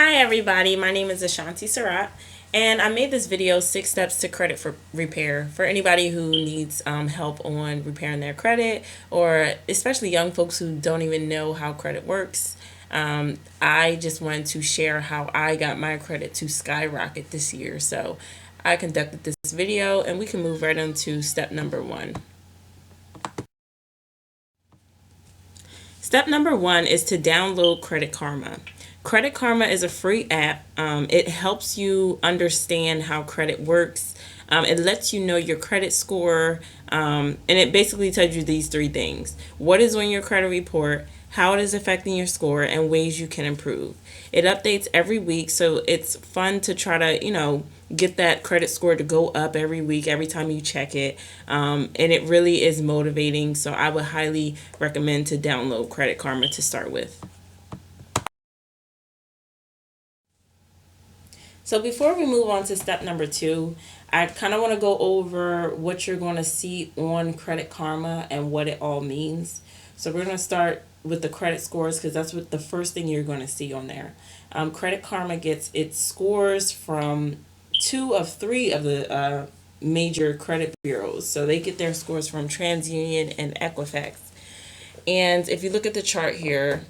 Hi everybody, my name is Ashanti Sarat, and I made this video, 6 steps to credit for repair, for anybody who needs help on repairing their credit, or especially young folks who don't even know how credit works. I just wanted to share how I got my credit to skyrocket this year. So I conducted this video, and we can move right into step number one. Step number one is to download Credit Karma. Credit Karma is a free app. It helps you understand how credit works. It lets you know your credit score, and it basically tells you these three things: what is on your credit report, how it is affecting your score, and ways you can improve. It updates every week, so it's fun to try to, get that credit score to go up every week, every time you check it. And it really is motivating, so I would highly recommend to download Credit Karma to start with. So before we move on to step number two, I kind of want to go over what you're going to see on Credit Karma and what it all means. So we're going to start with the credit scores because that's what the first thing you're going to see on there. Credit Karma gets its scores from two of three of the major credit bureaus. So they get their scores from TransUnion and Equifax. And if you look at the chart here,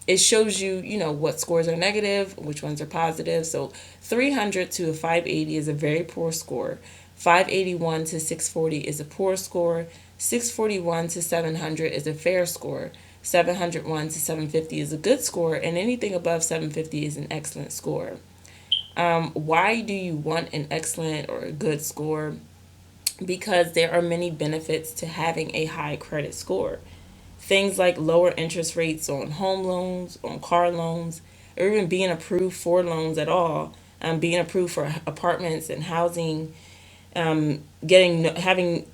it shows you, what scores are negative, which ones are positive. So 300 to a 580 is a very poor score. 581 to 640 is a poor score. 641 to 700 is a fair score. 701 to 750 is a good score. And anything above 750 is an excellent score. Why do you want an excellent or a good score? Because there are many benefits to having a high credit score. Things like lower interest rates on home loans, on car loans, or even being approved for loans at all, being approved for apartments and housing, having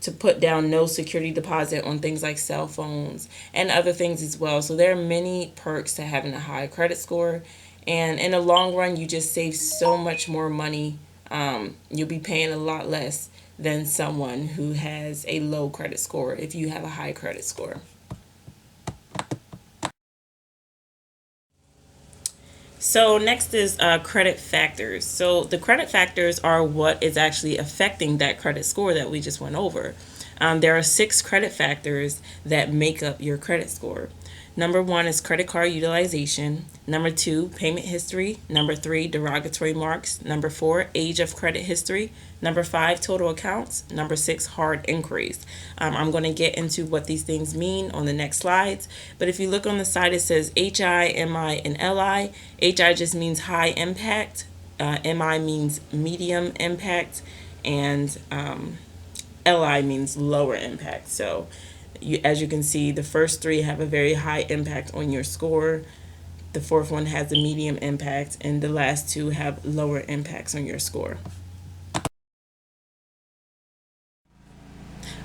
to put down no security deposit on things like cell phones and other things as well. So there are many perks to having a high credit score, and in the long run, you just save so much more money. You'll be paying a lot less than someone who has a low credit score if you have a high credit score. So next is credit factors. So the credit factors are what is actually affecting that credit score that we just went over. There are 6 credit factors that make up your credit score. Number one is credit card utilization. Number two, payment history. Number three, derogatory marks. Number four, age of credit history. Number five, total accounts. Number six, hard inquiries. I'm going to get into what these things mean on the next slides. But if you look on the side, it says HI, MI, and LI. HI just means high impact. MI means medium impact. And LI means lower impact. So as you can see, the first three have a very high impact on your score. The fourth one has a medium impact, and the last two have lower impacts on your score.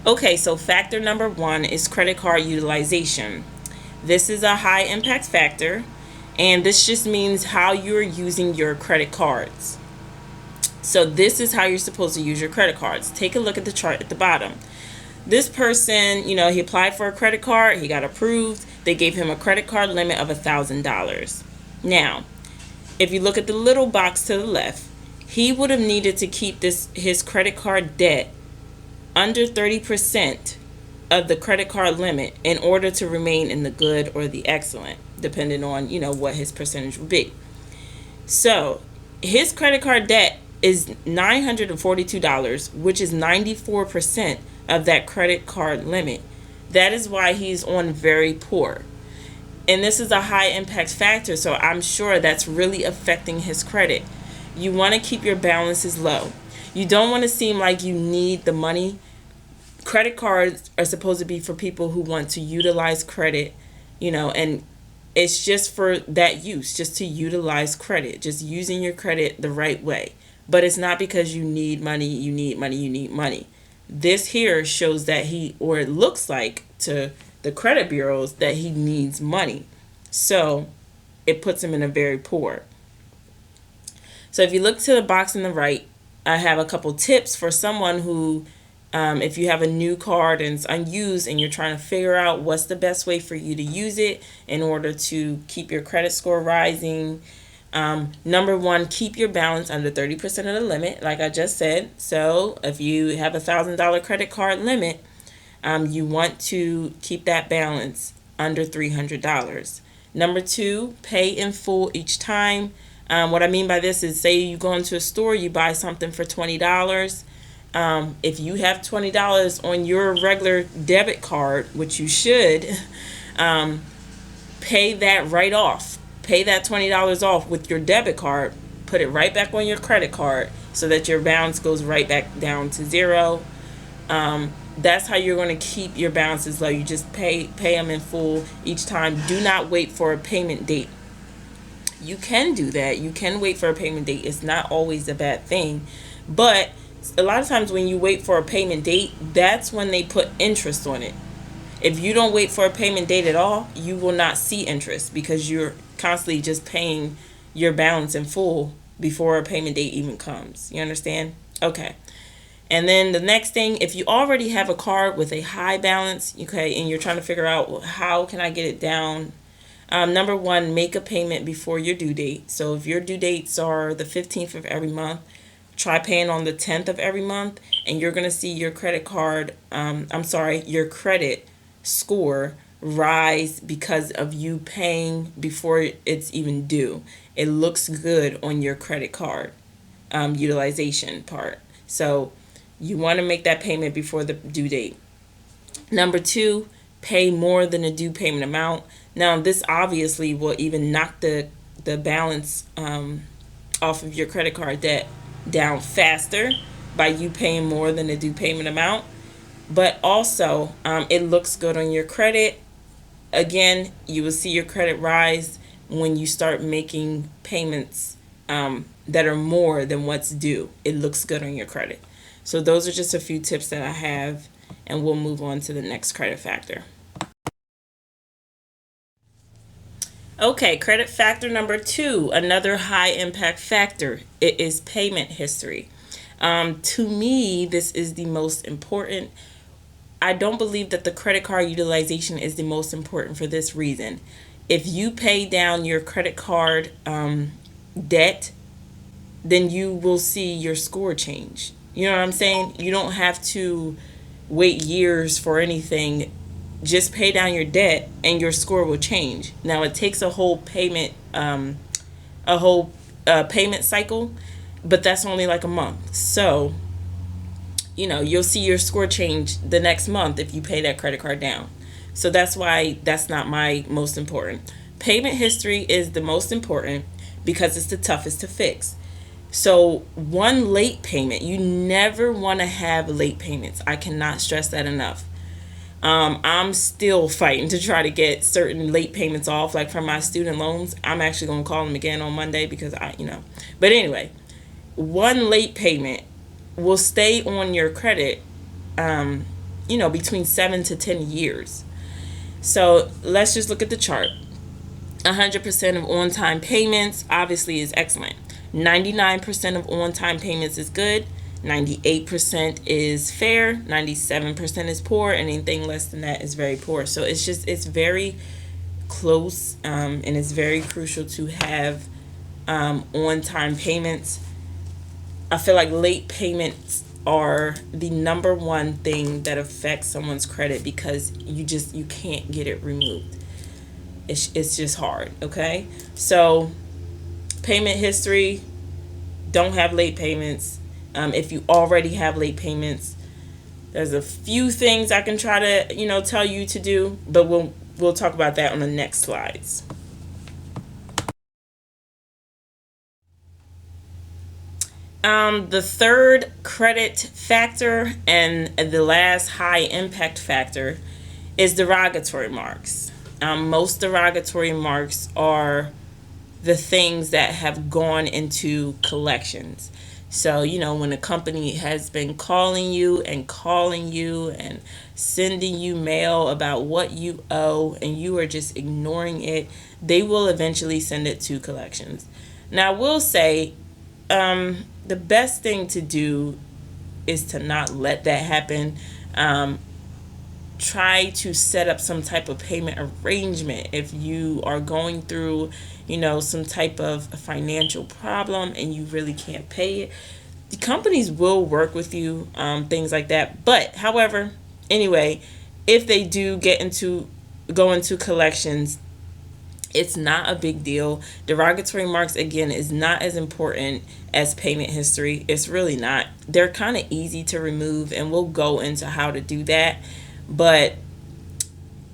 Okay, so factor number one is credit card utilization. This is a high impact factor, and this just means how you're using your credit cards. So this is how you're supposed to use your credit cards. Take a look at the chart at the bottom. This person, he applied for a credit card, he got approved, they gave him a credit card limit of $1,000. Now, if you look at the little box to the left, he would have needed to keep his credit card debt under 30% of the credit card limit in order to remain in the good or the excellent, depending on, what his percentage would be. So, his credit card debt is $942, which is 94% of that credit card limit. That is why he's on very poor. And this is a high impact factor, so I'm sure that's really affecting his credit. You want to keep your balances low. You don't want to seem like you need the money. Credit cards are supposed to be for people who want to utilize credit, and it's just for that use, just to utilize credit, just using your credit the right way. But it's not because you need money, you need money, you need money. This here shows that or it looks like to the credit bureaus that he needs money. So it puts him in a very poor. So if you look to the box on the right, I have a couple tips for someone who, if you have a new card and it's unused and you're trying to figure out what's the best way for you to use it in order to keep your credit score rising. Number one, keep your balance under 30% of the limit, like I just said. So if you have $1,000 credit card limit, you want to keep that balance under $300. Number two, pay in full each time. What I mean by this is, say you go into a store, you buy something for $20. If you have $20 on your regular debit card, which you should, pay that right off. Pay that $20 off with your debit card. Put it right back on your credit card so that your balance goes right back down to zero. That's how you're going to keep your balances low. You just pay them in full each time. Do not wait for a payment date. You can do that. You can wait for a payment date. It's not always a bad thing. But a lot of times when you wait for a payment date, that's when they put interest on it. If you don't wait for a payment date at all, you will not see interest because you're constantly just paying your balance in full before a payment date even comes. You understand? Okay. And then the next thing, if you already have a card with a high balance, okay, and you're trying to figure out, well, how can I get it down? Number one, make a payment before your due date. So if your due dates are the 15th of every month, try paying on the 10th of every month, and you're going to see your credit card, your credit score rise because of you paying before it's even due. It looks good on your credit card utilization part. So you want to make that payment before the due date. Number two, pay more than a due payment amount. Now, this obviously will even knock the balance off of your credit card debt down faster by you paying more than a due payment amount. But also, it looks good on your credit. Again, you will see your credit rise when you start making payments that are more than what's due. It looks good on your credit. So those are just a few tips that I have, and we'll move on to the next credit factor. Okay, credit factor number two, another high impact factor. It is payment history. To me, this is the most important. I don't believe that the credit card utilization is the most important for this reason. If you pay down your credit card debt, then you will see your score change. You know what I'm saying? You don't have to wait years for anything. Just pay down your debt and your score will change. Now it takes a whole payment cycle, but that's only like a month. So, you'll see your score change the next month if you pay that credit card down. So that's why that's not my most important. Payment history is the most important because it's the toughest to fix. So one late payment, you never want to have late payments. I cannot stress that enough. I'm still fighting to try to get certain late payments off, like from my student loans. I'm actually going to call them again on Monday because But anyway, one late payment will stay on your credit, between 7 to 10 years. So let's just look at the chart. 100% of on-time payments obviously is excellent. 99% of on-time payments is good. 98% is fair. 97% is poor. Anything less than that is very poor. So it's very close, and it's very crucial to have on-time payments. I feel like late payments are the number one thing that affects someone's credit because you can't get it removed. It's just hard, okay? So payment history, don't have late payments. If you already have late payments, there's a few things I can try to, tell you to do, but we'll talk about that on the next slides. The third credit factor and the last high impact factor is derogatory marks. Most derogatory marks are the things that have gone into collections. So, when a company has been calling you and sending you mail about what you owe and you are just ignoring it, they will eventually send it to collections. Now, I will say the best thing to do is to not let that happen. try to set up some type of payment arrangement if you are going through, some type of financial problem and you really can't pay it. The companies will work with you, things like that. But however, anyway, if they do go into collections, it's not a big deal. Derogatory marks, again, is not as important as payment history. It's really not. They're kind of easy to remove, and we'll go into how to do that. But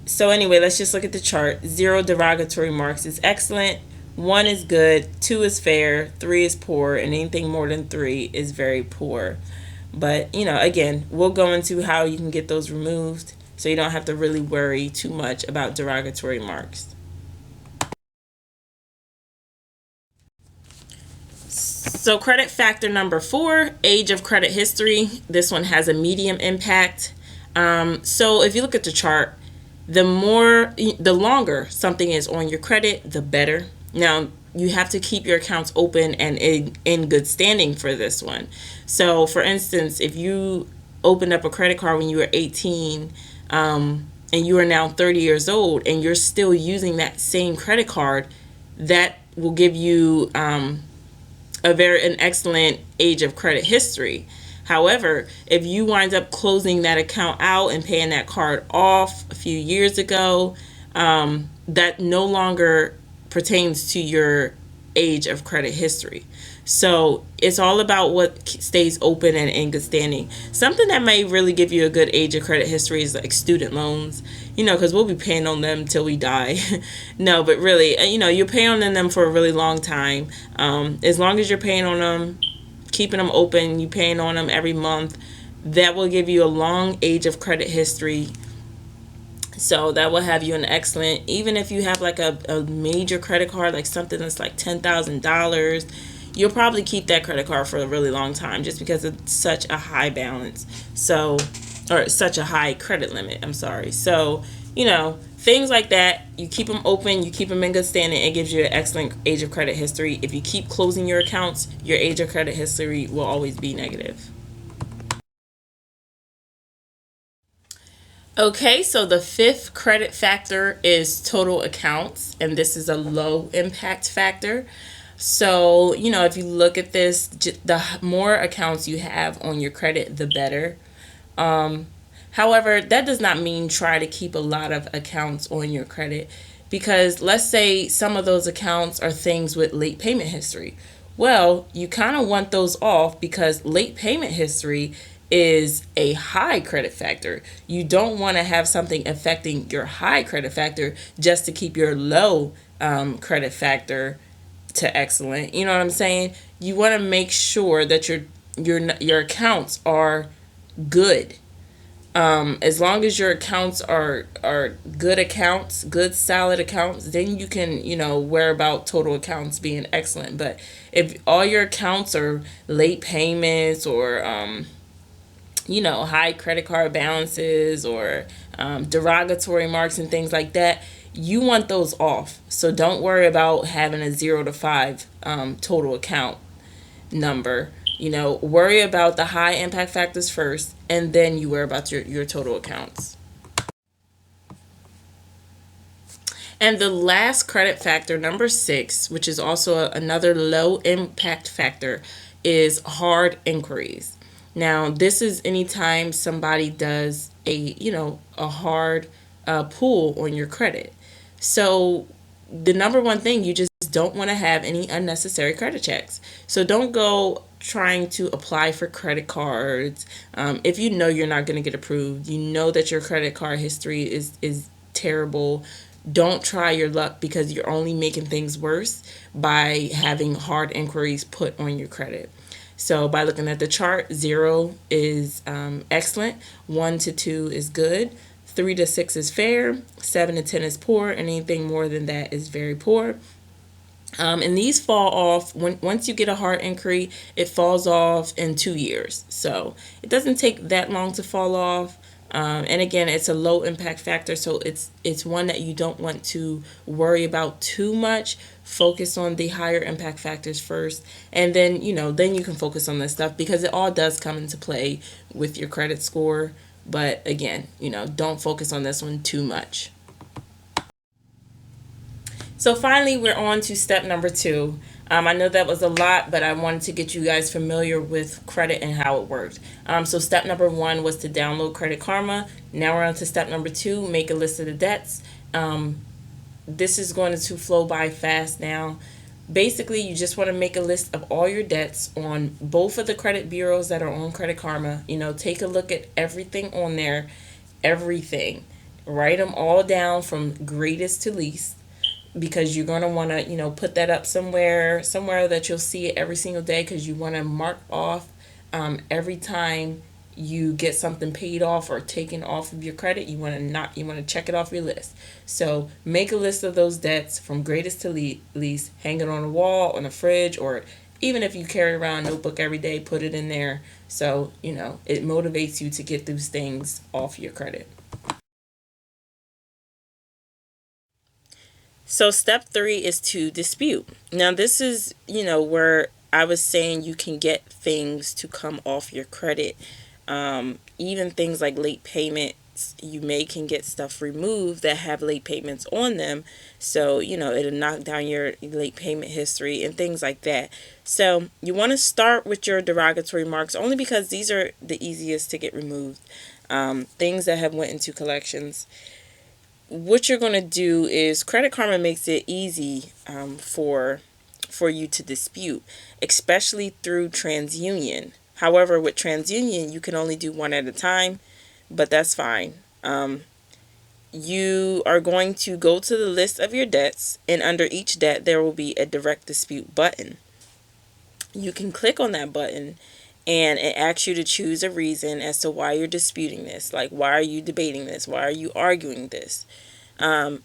so anyway, let's just look at the chart. 0 derogatory marks is excellent. 1 is good. 2 is fair. 3 is poor. And anything more than 3 is very poor. But, again, we'll go into how you can get those removed so you don't have to really worry too much about derogatory marks. So credit factor number 4, age of credit history. This one has a medium impact. So if you look at the chart, the longer something is on your credit, the better. Now, you have to keep your accounts open and in good standing for this one. So, for instance, if you opened up a credit card when you were 18 and you are now 30 years old and you're still using that same credit card, that will give you an excellent age of credit history. However, if you wind up closing that account out and paying that card off a few years ago, that no longer pertains to your age of credit history. So it's all about what stays open and in good standing. Something that may really give you a good age of credit history is like student loans, because we'll be paying on them till we die. No, but really, you're paying on them for a really long time. As long as you're paying on them, keeping them open, you paying on them every month, that will give you a long age of credit history. So that will have you an excellent, even if you have like a major credit card, like something that's like $10,000, you'll probably keep that credit card for a really long time just because it's such a high balance. So, or such a high credit limit, I'm sorry. So, things like that, you keep them open, you keep them in good standing, it gives you an excellent age of credit history. If you keep closing your accounts, your age of credit history will always be negative. Okay, so the 5th credit factor is total accounts, and this is a low impact factor. So, if you look at this, the more accounts you have on your credit, the better. However, that does not mean try to keep a lot of accounts on your credit, because let's say some of those accounts are things with late payment history. Well, you kind of want those off because late payment history is a high credit factor. You don't want to have something affecting your high credit factor just to keep your low credit factor to excellent. You know what I'm saying? You want to make sure that your accounts are good. As long as your accounts are good accounts, good solid accounts, then you can, worry about total accounts being excellent. But if all your accounts are late payments or high credit card balances or derogatory marks and things like that, you want those off. So don't worry about having a 0 to 5 total account number. Worry about the high impact factors first, and then you worry about your total accounts. And the last credit factor, number 6, which is also another low impact factor, is hard inquiries. Now, this is anytime somebody does a hard pull on your credit. So the number one thing, you just don't want to have any unnecessary credit checks. So don't go trying to apply for credit cards if you know you're not going to get approved. You know that your credit card history is terrible. Don't try your luck, because you're only making things worse by having hard inquiries put on your credit. So by looking at the chart, 0 is excellent, 1 to 2 is good, 3 to 6 is fair, 7 to 10 is poor, and anything more than that is very poor. And these fall off once you get a hard inquiry, it falls off in 2 years. So it doesn't take that long to fall off. And again, it's a low impact factor, so it's one that you don't want to worry about too much. Focus on the higher impact factors first, and then then you can focus on this stuff, because it all does come into play with your credit score. But again, don't focus on this one too much. So finally, we're on to step number 2. I know that was a lot, but I wanted to get you guys familiar with credit and how it works. So step number 1 was to download Credit Karma. Now we're on to step number 2, make a list of the debts. This is going to flow by fast now. Basically, you just want to make a list of all your debts on both of the credit bureaus that are on Credit Karma. Take a look at everything on there, everything. Write them all down from greatest to least, because you're going to want to, put that up somewhere that you'll see it every single day, because you want to mark off every time you get something paid off or taken off of your credit. You want to check it off your list. So make a list of those debts from greatest to least, hang it on a wall, on a fridge, or even if you carry around a notebook every day, put it in there. So it motivates you to get those things off your credit. So step 3 is to dispute. Now this is, where I was saying you can get things to come off your credit. Even things like late payments, you can get stuff removed that have late payments on them. So, it'll knock down your late payment history and things like that. So you want to start with your derogatory marks, only because these are the easiest to get removed. Things that have went into collections. What you're going to do is Credit Karma makes it easy for you to dispute, especially through TransUnion. However, with TransUnion, you can only do one at a time, but that's fine. You are going to go to the list of your debts, and under each debt, there will be a direct dispute button. You can click on that button, and it asks you to choose a reason as to why you're disputing this. Like, why are you debating this? Why are you arguing this? I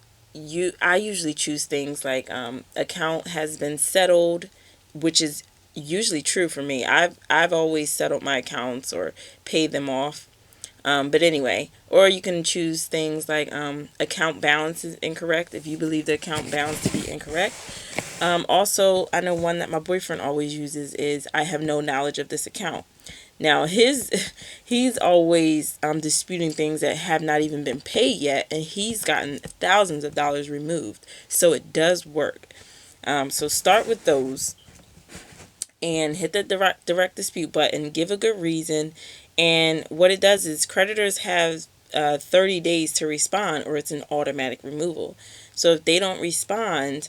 usually choose things like account has been settled, which is usually true for me. I've always settled my accounts or paid them off. But anyway, or you can choose things like account balance is incorrect if you believe the account balance to be incorrect. Also, I know one that my boyfriend always uses is I have no knowledge of this account. Now he's always disputing things that have not even been paid yet, and he's gotten thousands of dollars removed. So it does work. So start with those and hit the direct dispute button. Give a good reason, and what it does is creditors have 30 days to respond, or it's an automatic removal. So if they don't respond,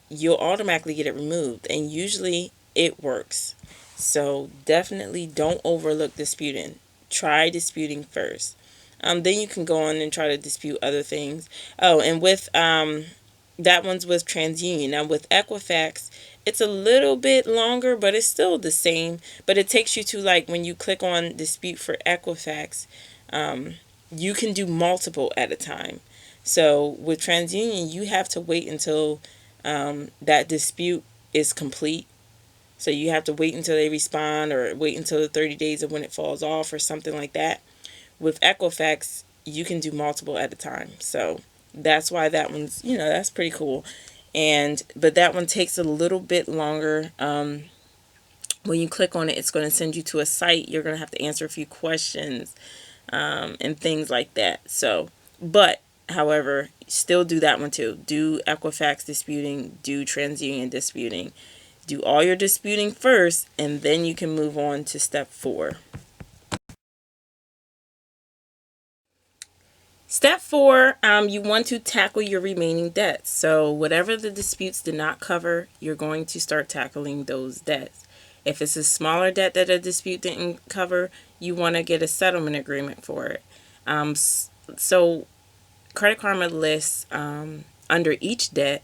you'll automatically get it removed, and usually it works. So definitely don't overlook disputing. Try disputing first. Then you can go on and try to dispute other things. Oh, and with that one's with TransUnion. Now with Equifax, it's a little bit longer, but it's still the same. But it takes you to, like, when you click on dispute for Equifax, you can do multiple at a time. So with TransUnion, you have to wait until that dispute is complete. So you have to wait until they respond, or wait until the 30 days of when it falls off, or something like that. With Equifax, you can do multiple at a time. So that's why that one's, that's pretty cool. But that one takes a little bit longer. When you click on it, it's going to send you to a site. You're going to have to answer a few questions and things like that. So, but however, still do that one too. Do Equifax disputing, do TransUnion disputing. Do all your disputing first, and then you can move on to step 4. Step 4, you want to tackle your remaining debts. So whatever the disputes did not cover, you're going to start tackling those debts. If it's a smaller debt that a dispute didn't cover, you want to get a settlement agreement for it. So Credit Karma lists under each debt,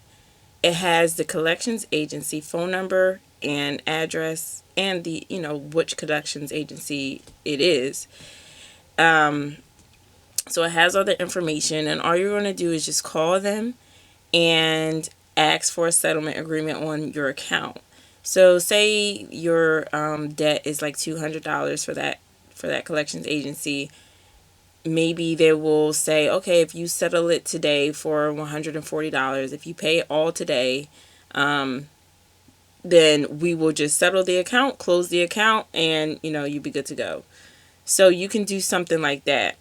it has the collections agency phone number and address, and the which collections agency it is. So it has all the information, and all you're going to do is just call them and ask for a settlement agreement on your account. So say your debt is like $200 for that collections agency. Maybe they will say, okay, if you settle it today for $140, if you pay it all today, then we will just settle the account, close the account, and you'll be good to go. So you can do something like that.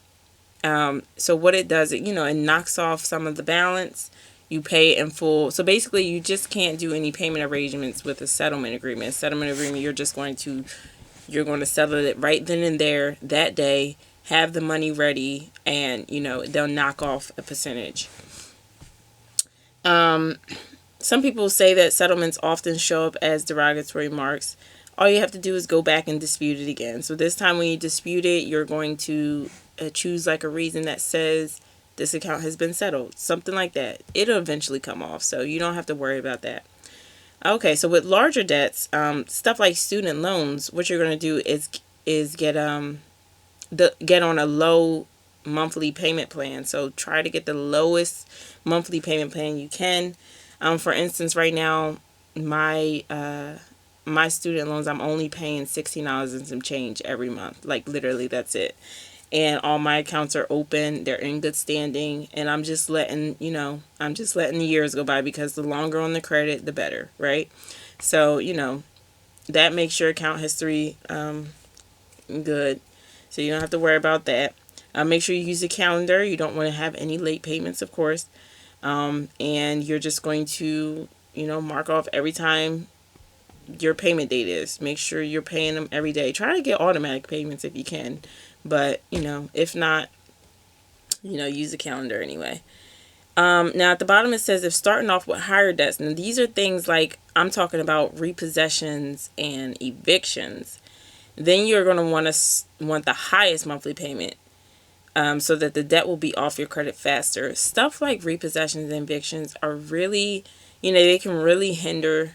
So what it does, it knocks off some of the balance. You pay in full. So basically, you just can't do any payment arrangements with a settlement agreement. A settlement agreement, you're going to settle it right then and there that day. Have the money ready, and they'll knock off a percentage. Some people say that settlements often show up as derogatory marks. All you have to do is go back and dispute it again. So this time when you dispute it, you're going to choose like a reason that says this account has been settled. Something like that. It'll eventually come off, so you don't have to worry about that. Okay, so with larger debts, stuff like student loans, what you're going to do is get on a low monthly payment plan. So try to get the lowest monthly payment plan you can. For instance, right now, my student loans, I'm only paying $16 and some change every month. Like literally, that's it. And all my accounts are open. They're in good standing, and I'm just letting the years go by, because the longer on the credit, the better, right? So that makes your account history good. So you don't have to worry about that. Make sure you use a calendar. You don't want to have any late payments, of course. And you're just going to, mark off every time your payment date is. Make sure you're paying them every day. Try to get automatic payments if you can. But, if not, use a calendar anyway. Now at the bottom it says if starting off with higher debts. Now these are things like, I'm talking about repossessions and evictions. Then you're going to want the highest monthly payment, so that the debt will be off your credit faster. Stuff like repossessions and evictions are really, they can really hinder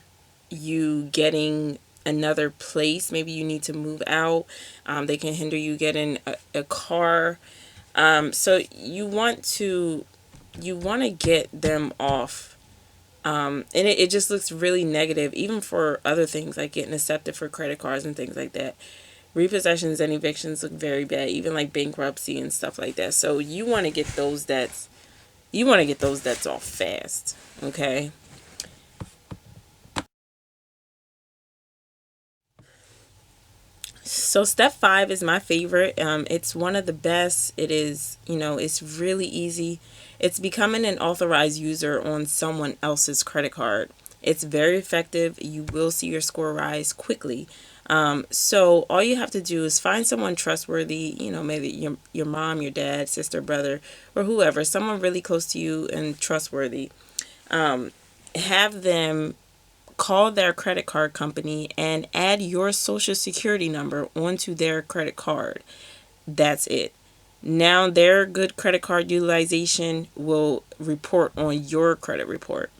you getting another place. Maybe you need to move out. They can hinder you getting a car. So you want to get them off. And it just looks really negative, even for other things like getting accepted for credit cards and things like that. Repossessions and evictions look very bad, even like bankruptcy and stuff like that. So you want to get those debts. You want to get those debts off fast. Okay. So step 5 is my favorite. It's one of the best. It is, it's really easy. It's becoming an authorized user on someone else's credit card. It's very effective. You will see your score rise quickly. So all you have to do is find someone trustworthy, maybe your mom, your dad, sister, brother, or whoever, someone really close to you and trustworthy. Have them call their credit card company and add your social security number onto their credit card. That's it. Now their good credit card utilization will report on your credit report.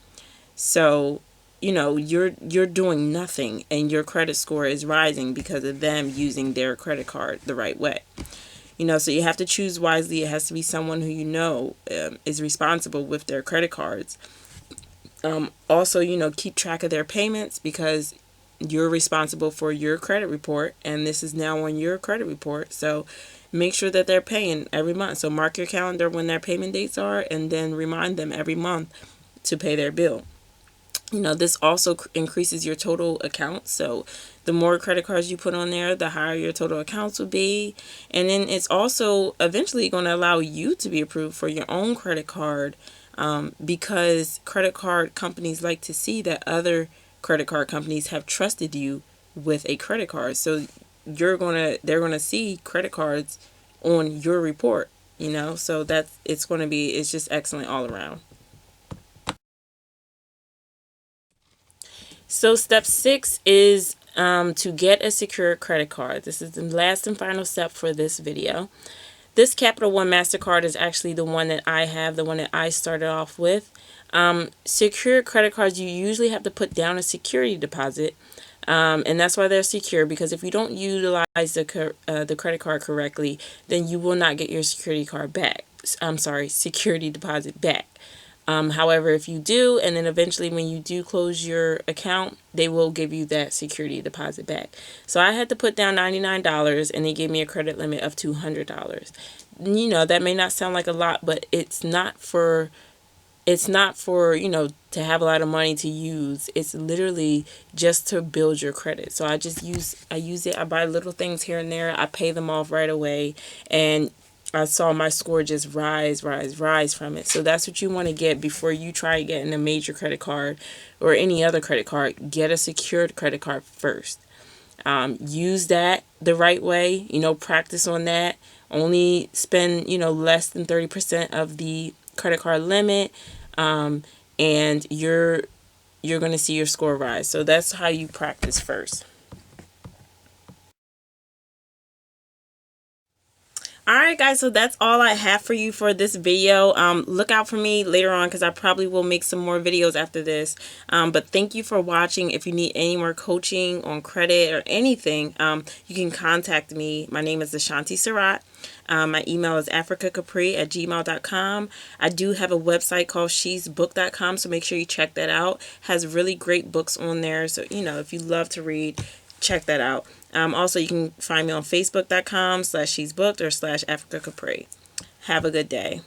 So, you're doing nothing and your credit score is rising because of them using their credit card the right way. So you have to choose wisely. It has to be someone who is responsible with their credit cards. Also, keep track of their payments, because you're responsible for your credit report, and this is now on your credit report. So make sure that they're paying every month. So mark your calendar when their payment dates are, and then remind them every month to pay their bill. This also increases your total accounts. So the more credit cards you put on there, the higher your total accounts will be. And then it's also eventually going to allow you to be approved for your own credit card, because credit card companies like to see that other credit card companies have trusted you with a credit card. So they're going to see credit cards on your report, so it's just excellent all around. So step 6 is to get a secure credit card. This is the last and final step for this video. This Capital One MasterCard is actually the one that I have, the one that I started off with. Secure credit cards, you usually have to put down a security deposit. And that's why they're secure, because if you don't utilize the credit card correctly, then you will not get your security deposit back. However, if you do, and then eventually when you do close your account, they will give you that security deposit back. So I had to put down $99, and they gave me a credit limit of $200. That may not sound like a lot, but it's not for it's not for, to have a lot of money to use. It's literally just to build your credit. So I use it. I buy little things here and there. I pay them off right away, and I saw my score just rise from it. So that's what you want to get before you try getting a major credit card or any other credit card. Get a secured credit card first. Use that the right way. Practice on that. Only spend, less than 30% of the credit card limit, and you're going to see your score rise. So that's how you practice first. Alright guys, so that's all I have for you for this video. Look out for me later on, because I probably will make some more videos after this. But thank you for watching. If you need any more coaching on credit or anything, you can contact me. My name is Ashanti Surratt. My email is africacapri@gmail.com. I do have a website called shesbook.com, so make sure you check that out. Has really great books on there. So, if you love to read, check that out. Also, you can find me on facebook.com/shesbooked or /Africa Capri. Have a good day.